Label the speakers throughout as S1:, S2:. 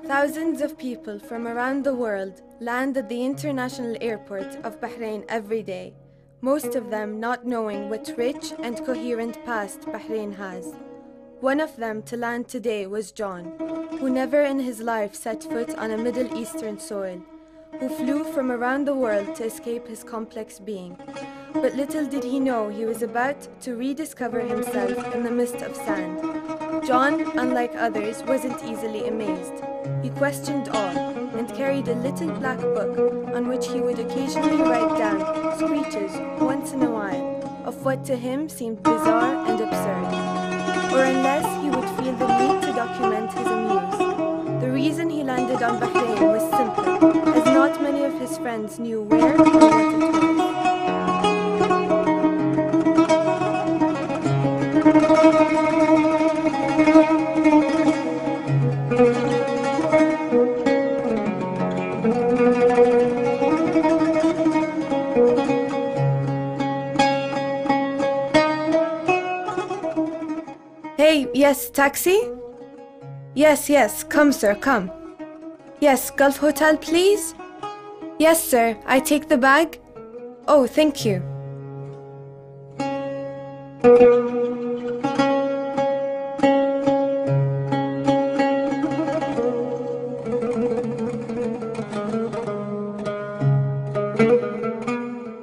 S1: Thousands of people from around the world land at the international airport of Bahrain every day, most of them not knowing what rich and coherent past Bahrain has. One of them to land today was John, who never in his life set foot on a Middle Eastern soil, who flew from around the world to escape his complex being. But little did he know he was about to rediscover himself in the mist of sand. John, unlike others, wasn't easily amazed. He questioned all and carried a little black book on which he would occasionally write down screeches once in a while of what to him seemed bizarre and absurd. Or unless he would feel the need to document his amuse. The reason he landed on Bahrain was simple, as not many of his friends knew where or what it was. Hey, yes, taxi? Yes, come sir, come. Yes, Gulf Hotel, please? Yes, sir, I take the bag? Oh, thank you.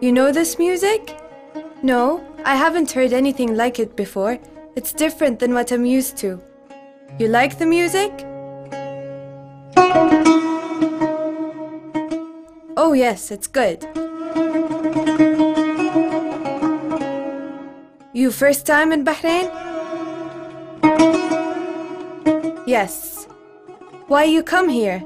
S1: You know this music? No, I haven't heard anything like it before. It's different than what I'm used to. You like the music? Oh yes, it's good. You first time in Bahrain? Yes. Why you come here?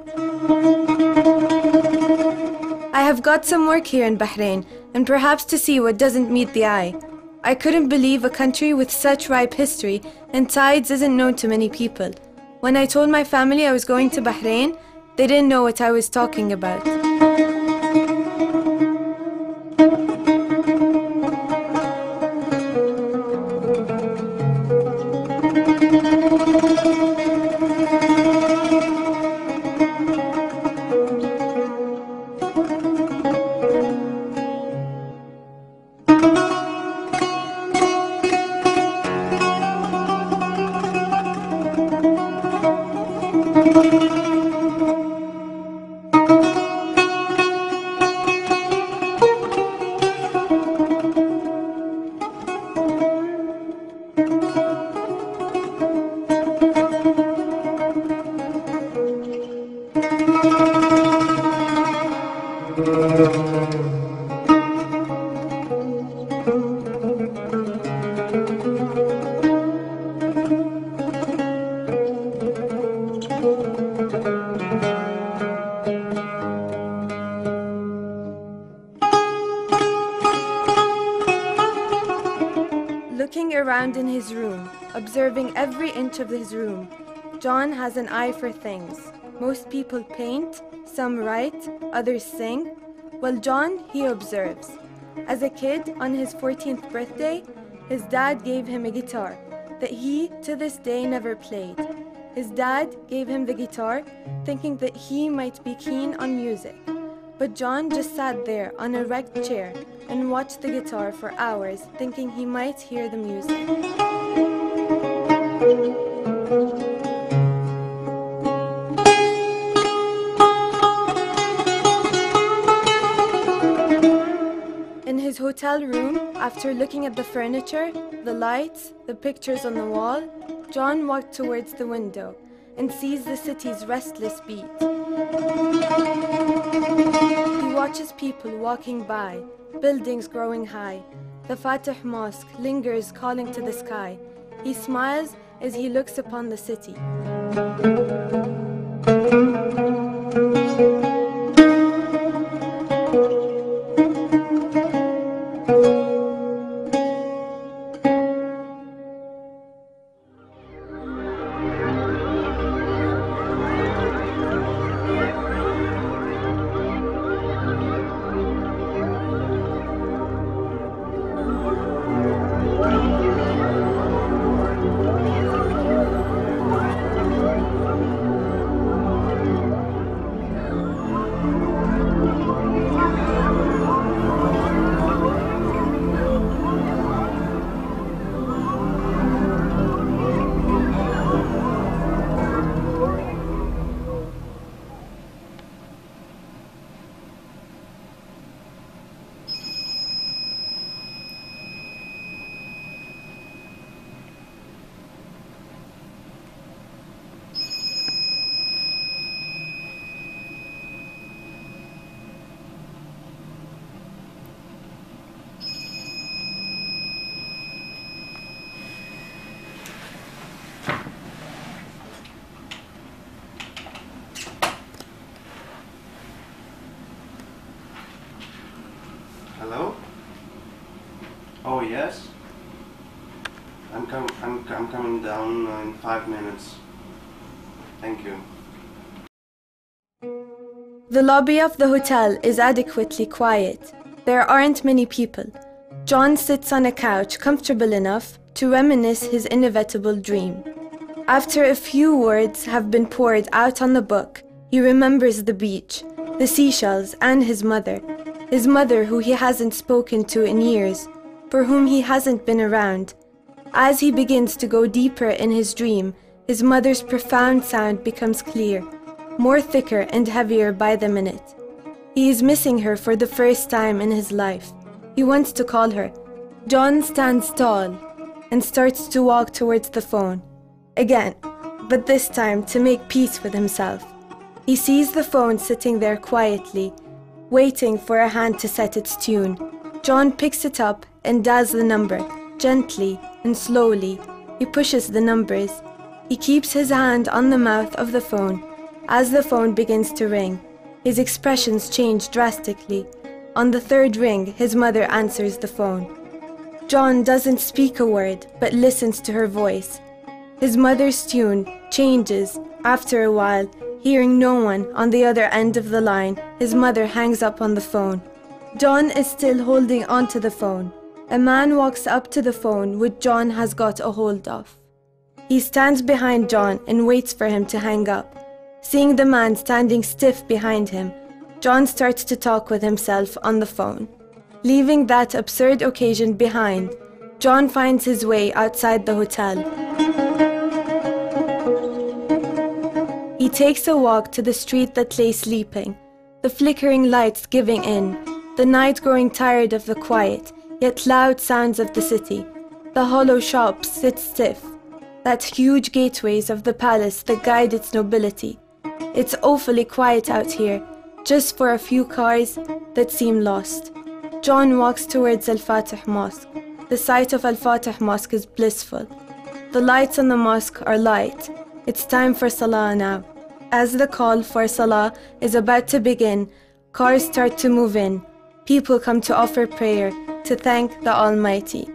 S1: I have got some work here in Bahrain, and perhaps to see what doesn't meet the eye. I couldn't believe a country with such ripe history and tides isn't known to many people. When I told my family I was going to Bahrain, they didn't know what I was talking about. Looking around in his room, observing every inch of his room, John has an eye for things. Most people paint, some write, others sing. Well, John, he observes. As a kid, on his 14th birthday, his dad gave him a guitar that he, to this day, never played. His dad gave him the guitar, thinking that he might be keen on music. But John just sat there on a wrecked chair and watched the guitar for hours, thinking he might hear the music. In his hotel room, after looking at the furniture, the lights, the pictures on the wall, John walked towards the window and sees the city's restless beat. He watches people walking by, buildings growing high. The Fatih Mosque lingers calling to the sky. He smiles as he looks upon the city.
S2: 5 minutes. Thank you.
S1: The lobby of the hotel is adequately quiet. There aren't many people. John sits on a couch comfortable enough to reminisce his inevitable dream. After a few words have been poured out on the book, he remembers the beach, the seashells, and his mother who he hasn't spoken to in years, for whom he hasn't been around. As he begins to go deeper in his dream, his mother's profound sound becomes clear, more thicker and heavier by the minute. He is missing her for the first time in his life. He wants to call her. John stands tall and starts to walk towards the phone. Again, but this time to make peace with himself. He sees the phone sitting there quietly, waiting for a hand to set its tune. John picks it up and dials the number, gently and slowly. He pushes the numbers. He keeps his hand on the mouth of the phone. As the phone begins to ring, his expressions change drastically. On the third ring, his mother answers the phone. John doesn't speak a word, but listens to her voice. His mother's tune changes. After a while, hearing no one on the other end of the line, his mother hangs up on the phone. John is still holding onto the phone. A man walks up to the phone which John has got a hold of. He stands behind John and waits for him to hang up. Seeing the man standing stiff behind him, John starts to talk with himself on the phone. Leaving that absurd occasion behind, John finds his way outside the hotel. He takes a walk to the street that lay sleeping, the flickering lights giving in, the night growing tired of the quiet, yet loud sounds of the city. The hollow shops sit stiff, that huge gateways of the palace that guide its nobility. It's awfully quiet out here, just for a few cars that seem lost. John walks towards Al-Fatih Mosque. The sight of Al-Fatih Mosque is blissful. The lights on the mosque are light. It's time for Salah now. As the call for Salah is about to begin, cars start to move in. People come to offer prayer, to thank the Almighty.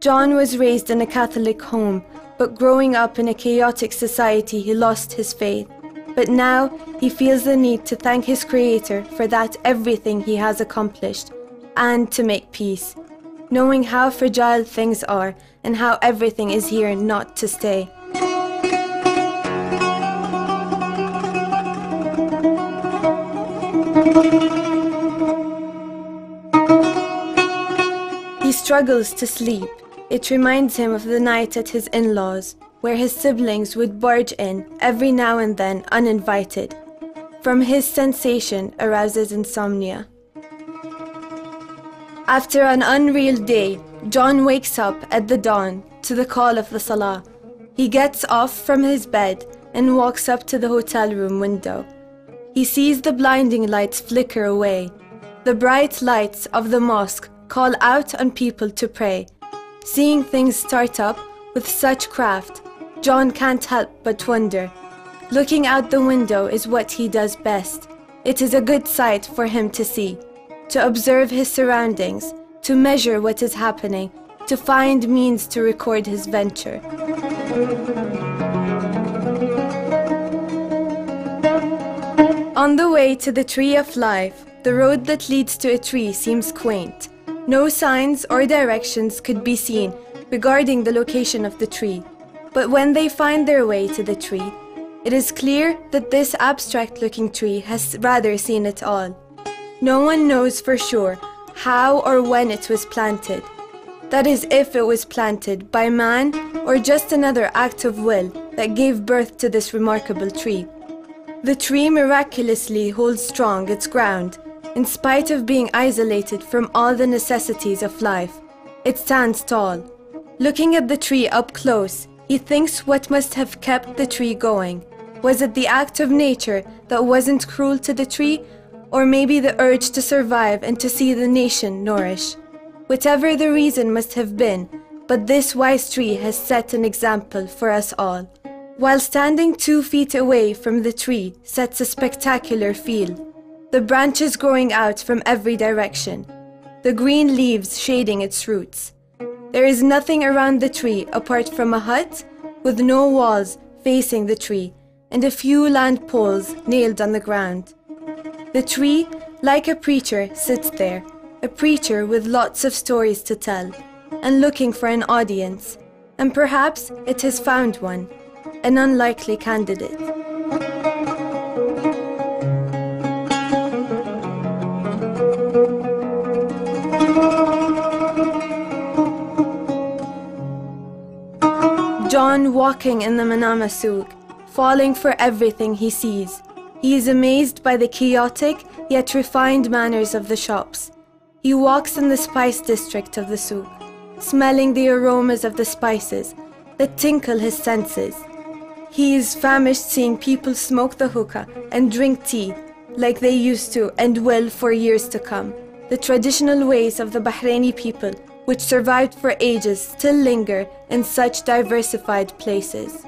S1: John was raised in a Catholic home, but growing up in a chaotic society, he lost his faith. But now he feels the need to thank his Creator for that everything he has accomplished, and to make peace, knowing how fragile things are and how everything is here not to stay. He struggles to sleep. It reminds him of the night at his in-laws, where his siblings would barge in every now and then uninvited. From his sensation arouses insomnia. After an unreal day, John wakes up at the dawn to the call of the Salah. He gets off from his bed and walks up to the hotel room window. He sees the blinding lights flicker away. The bright lights of the mosque call out on people to pray. Seeing things start up with such craft, John can't help but wonder. Looking out the window is what he does best. It is a good sight for him to see, to observe his surroundings, to measure what is happening, to find means to record his venture. On the way to the Tree of Life, the road that leads to a tree seems quaint. No signs or directions could be seen regarding the location of the tree. But when they find their way to the tree, it is clear that this abstract-looking tree has rather seen it all. No one knows for sure how or when it was planted. That is, if it was planted by man or just another act of will that gave birth to this remarkable tree. The tree miraculously holds strong its ground. In spite of being isolated from all the necessities of life, it stands tall. Looking at the tree up close, he thinks what must have kept the tree going. Was it the act of nature that wasn't cruel to the tree, or maybe the urge to survive and to see the nation nourish? Whatever the reason must have been, but this wise tree has set an example for us all. While standing 2 feet away from the tree sets a spectacular feel. The branches growing out from every direction, the green leaves shading its roots. There is nothing around the tree apart from a hut, with no walls facing the tree and a few lamp poles nailed on the ground. The tree, like a preacher, sits there, a preacher with lots of stories to tell, and looking for an audience, and perhaps it has found one, an unlikely candidate. John walking in the Manama souk, falling for everything he sees. He is amazed by the chaotic yet refined manners of the shops. He walks in the spice district of the souk, smelling the aromas of the spices that tinkle his senses. He is famished seeing people smoke the hookah and drink tea like they used to and will for years to come. The traditional ways of the Bahraini people, which survived for ages, still linger in such diversified places.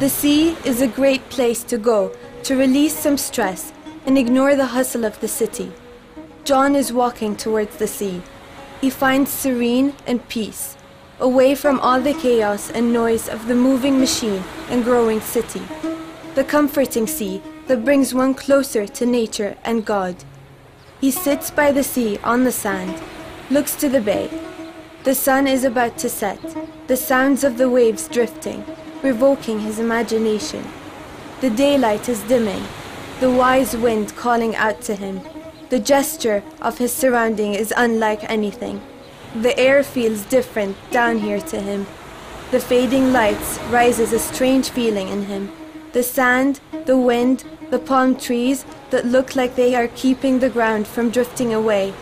S1: The sea is a great place to go to release some stress and ignore the hustle of the city. John is walking towards the sea. He finds serene and peace, away from all the chaos and noise of the moving machine and growing city. The comforting sea that brings one closer to nature and God. He sits by the sea on the sand, looks to the bay. The sun is about to set, the sounds of the waves drifting, revoking his imagination. The daylight is dimming, the wise wind calling out to him. The gesture of his surrounding is unlike anything. The air feels different down here to him. The fading lights rises a strange feeling in him. The sand, the wind, the palm trees that look like they are keeping the ground from drifting away.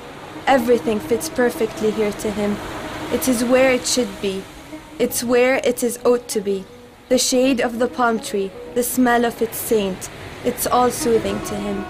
S1: Everything fits perfectly here to him. It is where it should be. It's where it is ought to be. The shade of the palm tree, the smell of its saint, it's all soothing to him.